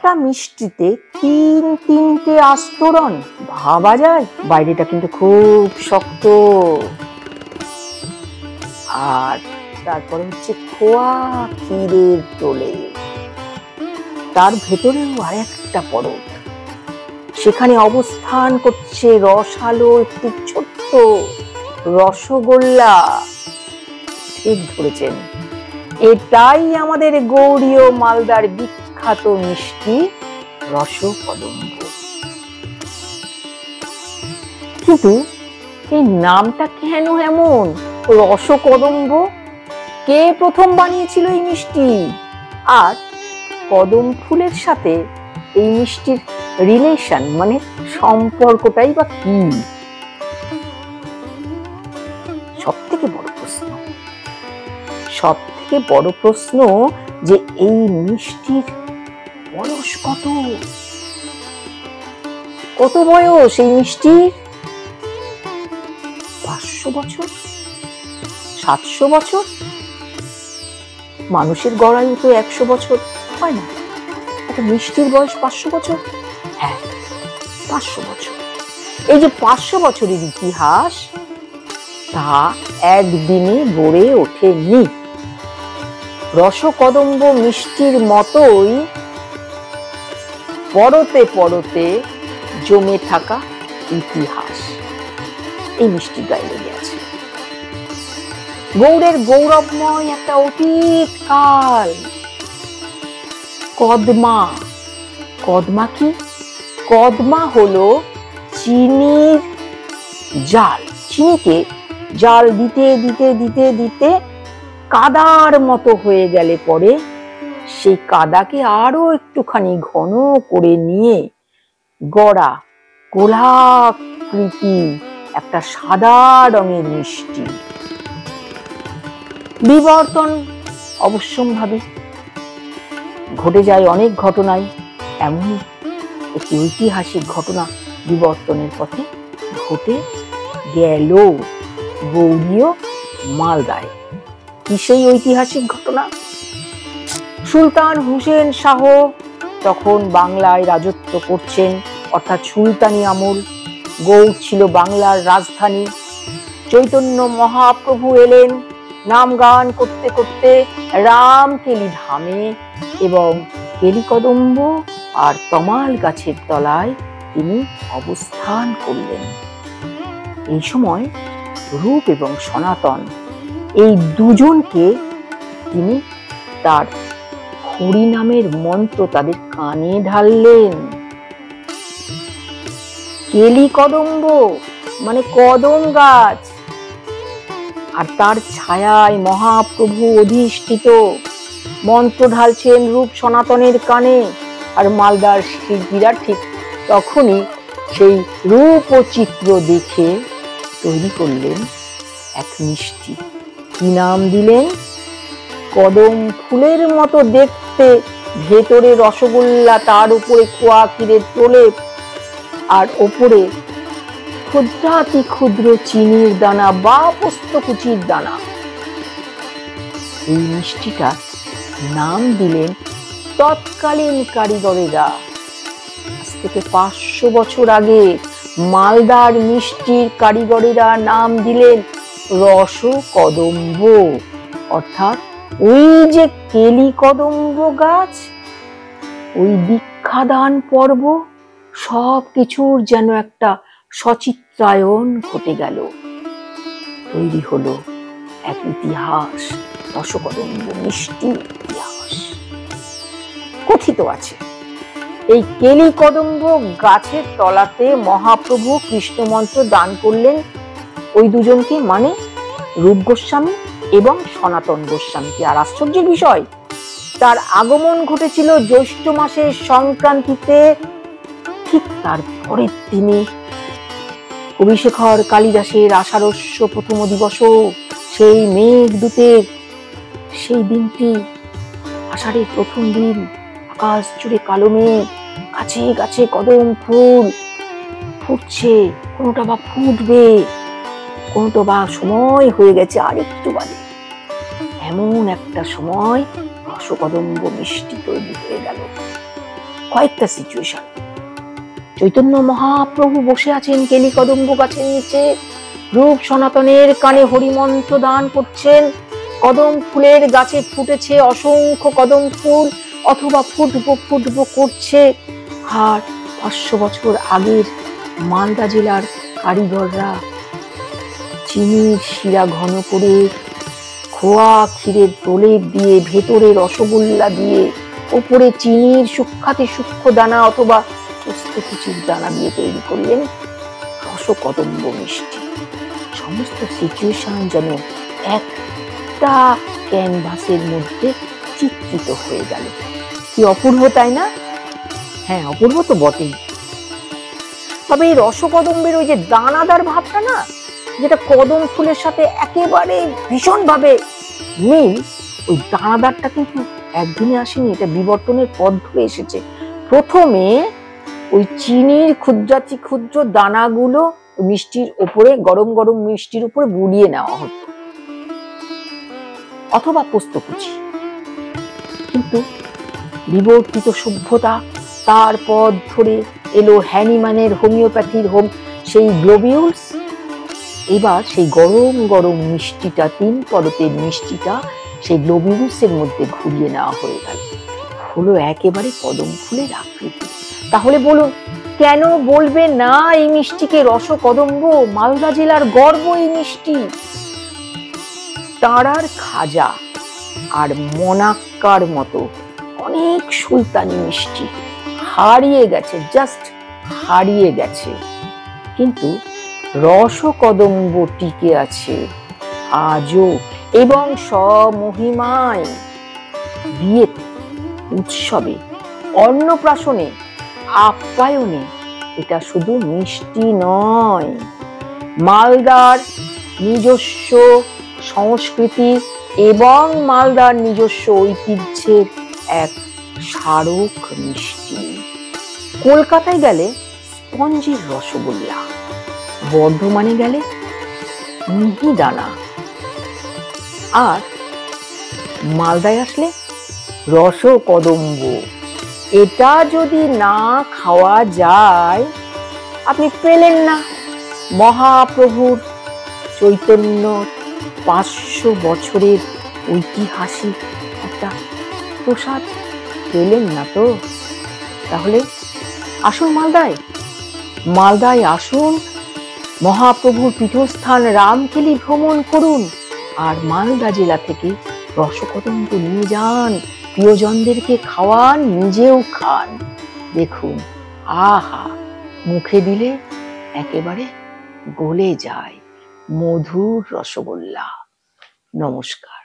একটা মিষ্টিতে তিনটে আস্তরণ, ভাবা যায়? বাইরেটা কিন্তু খুব শক্ত, আর তারপর হচ্ছে খোয়া ক্ষীরের তোলে, তার ভেতরেও আরেকটা পরত, সেখানে অবস্থান করছে রসালো একটি ছোট্ট রসগোল্লা। ঠিক ধরেছেন, এটাই আমাদের গৌড়ীয় মালদার বিখ্যাত মিষ্টি রসকদম্ব। কিন্তু এই নামটা কেন এমন রসকদম্ব? কে প্রথম বানিয়েছিল এই মিষ্টি? আর কদম ফুলের সাথে এই মিষ্টির রিলেশন মানে সম্পর্কটাই বা কি? সব থেকে বড় প্রশ্ন যে এই মিষ্টির বয়স কত বয়স এই মিষ্টির? 500 বছর, 700 বছর? মানুষের গড়ায়ু তো 100 বছর হয় না, একটা মিষ্টির বয়স 500 বছর? হ্যাঁ, 500 বছর। এই যে 500 বছরের ইতিহাস, তা একদিনে গড়ে ওঠেনি। রসকদম্ব মিষ্টির মতোই পরতে পরতে জমে থাকা ইতিহাস এই মিষ্টির গায়ে লেগে আছে। গৌড়ের গৌরবময় একটা অতীত কাল। কদমা কি? কদমা হলো চিনির জাল। চিনিকে জাল দিতে দিতে দিতে দিতে কাদার মতো হয়ে গেলে পরে সেই কাদাকে আরো একটুখানি ঘন করে নিয়ে গড়া গোলাকৃতি একটা সাদা রঙের মিষ্টি। বিবর্তন অবশ্যম্ভাবী ঘটে যায় অনেক ঘটনায়, এমন একটি ঐতিহাসিক ঘটনা বিবর্তনের পথে ঘটে গেল গৌড়ীয় মালদায়। কি সেই ঐতিহাসিক ঘটনা? সুলতান হুসেন শাহ তখন বাংলায় রাজত্ব করছেন, অর্থাৎ সুলতানি আমল। গৌড় ছিল বাংলার রাজধানী। চৈতন্য মহাপ্রভু এলেন নাম গান করতে করতে রামকেলি ধামে, এবং কেলিকদম্ব আর তমাল গাছের তলায় তিনি অবস্থান করলেন। এই সময় রূপ এবং সনাতন এই দুজনকে তিনি তার হরি নামের মন্ত্র তাদের কানে ঢাললেন। কেলিকদম্ব মানে কদম গাছ, আর তার ছায়ায় মহাপ্রভু অধিষ্ঠিত। মন্ত্র ঢালছেন রূপ সনাতনের কানে, আর মালদার শিল্পীরা ঠিক তখনই সেই রূপ ও চিত্র দেখে তৈরি করলেন এক মিষ্টি। কি নাম দিলেন? কদম ফুলের মতো দেখতে, ভেতরে রসগোল্লা, তার উপরে খোয়া ক্ষীরের প্রলেপ, আর ওপরে ক্ষুদ্রাতি ক্ষুদ্র চিনির দানা বা পোস্তকুচির দানা। এই মিষ্টিটা নাম দিলেন তৎকালীন কারিগরেরা। আজ থেকে 500 বছর আগে মালদার মিষ্টির কারিগরেরা নাম দিলেন রসকদম্ব, অর্থাৎ ওই যে কেলিকদম্ব গাছ, ওই দীক্ষাদান পর্ব, সবকিছুর যেন একটা সচিত্রায়ন ঘটে গেল। তৈরি হলো এক ইতিহাস, রসকদম্ব মিষ্টির ইতিহাস। কথিত আছে এই কেলিকদম্ব গাছের তলাতে মহাপ্রভু কৃষ্ণ মন্ত্র দান করলেন ওই দুজনকে, মানে রূপ গোস্বামী এবং সনাতন গোস্বামীকে। আর আশ্চর্যের বিষয়, তার আগমন ঘটেছিল জ্যৈষ্ঠ মাসের সংক্রান্তিতে। ঠিক তারপরের দিনে কবিশেখর কালিদাসের আষাঢ়স্য প্রথম দিবস, সেই মেঘদূতের সেই দিনটি, আষাঢ়ের প্রথম দিন, আকাশ জুড়ে কালো মেঘ, গাছে গাছে কদম ফুল ফুটছে, কোনোটা বা ফুটবে, কোনোটা বা সময় হয়ে গেছে আর একটু বাদে। এমন একটা সময় রসকদম্ব মিষ্টি তৈরি হয়ে গেল। কয়েকটা সিচুয়েশন। চৈতন্য মহাপ্রভু বসে আছেন কেলি কদম্ব গাছের নিচে, রূপ সনাতনের কানে হরিমন্ত্র দান করছেন। কদম ফুলের গাছে ফুটেছে অসংখ্য কদম ফুল, অথবা ফুটবো ফুটবো করছে। আর 500 বছর আগের মালদা জেলার কারিগররা চিনির শিরা ঘন করে, খোয়া ক্ষীরের প্রলেপ দিয়ে, ভেতরে রসগোল্লা দিয়ে, উপরে চিনির সূক্ষাতি সূক্ষ্ম দানা অথবা পোস্তকুচির দানা দিয়ে তৈরি করলেন রসকদম্ব মিষ্টি। সমস্ত সিচুয়েশন যেন একটা ক্যানভাসের মধ্যে চিত্রিত হয়ে গেল। কি অপূর্ব, তাই না? হ্যাঁ, অপূর্ব তো বটেই। তবে এই রসকদম্বের ওই যে দানাদার ভাবটা না, যেটা কদম ফুলের সাথে একেবারে ভীষণভাবে মিল, ওই দানাদারটা কিন্তু একদিনে আসেনি, এটা বিবর্তনের পথ ধরে এসেছে। প্রথমে ওই চিনির ক্ষুদ্রাতি ক্ষুদ্র দানাগুলো মিষ্টির উপরে, গরম গরম মিষ্টির উপরে বুলিয়ে নেওয়া হতো, অথবা পোস্তকুচি। কিন্তু বিবর্তিত সভ্যতা, তার পথ ধরে এলো হ্যানিম্যানের হোমিওপ্যাথির সেই গ্লোবিউলস। এবার সেই গরম গরম মিষ্টিটা, 3 পরতের মিষ্টিটা সেই গ্লোবিউলসের মধ্যে ঘুরিয়ে নেওয়া হয়ে গেল, হলো একেবারে কদম ফুলের আকৃতি। তাহলে বলুন, কেন বলবে না এই মিষ্টিকে রসকদম্ব? মালদা জেলার গর্ব এই মিষ্টি। তারার খাজা আর মনাক্কার মতো অনেক সুলতানি মিষ্টি হারিয়ে গেছে, জাস্ট হারিয়ে গেছে, কিন্তু রসকদম্ব টিকে আছে আজও, এবং স্বমহিমায়। বিয়েতে, উৎসবে, অন্নপ্রাশনে, আপ্যায়নে এটা শুধু মিষ্টি নয়, মালদার নিজস্ব সংস্কৃতি এবং মালদার নিজস্ব ঐতিহ্যের এক স্মারক মিষ্টি। কলকাতায় গেলে স্পঞ্জের রসগোল্লা, বর্ধমানে গেলে মিহিদানা, আর মালদায় আসলে রসকদম্ব। এটা যদি না খাওয়া যায়, আপনি পেলেন না মহাপ্রভুর চৈতন্য 500 বছরের ঐতিহাসিক একটা প্রসাদ, পেলেন না তো। তাহলে আসুন মালদায় আসুন, মহাপ্রভুর পীঠস্থান রামকেলি ভ্রমণ করুন, আর মালদা জেলা থেকে রসকদম্ব নিয়ে যান, প্রিয়জনদেরকে খাওয়ান, নিজেও খান। দেখুন, আহা, মুখে দিলে একেবারে গলে যায় মধুর রসগোল্লা। নমস্কার।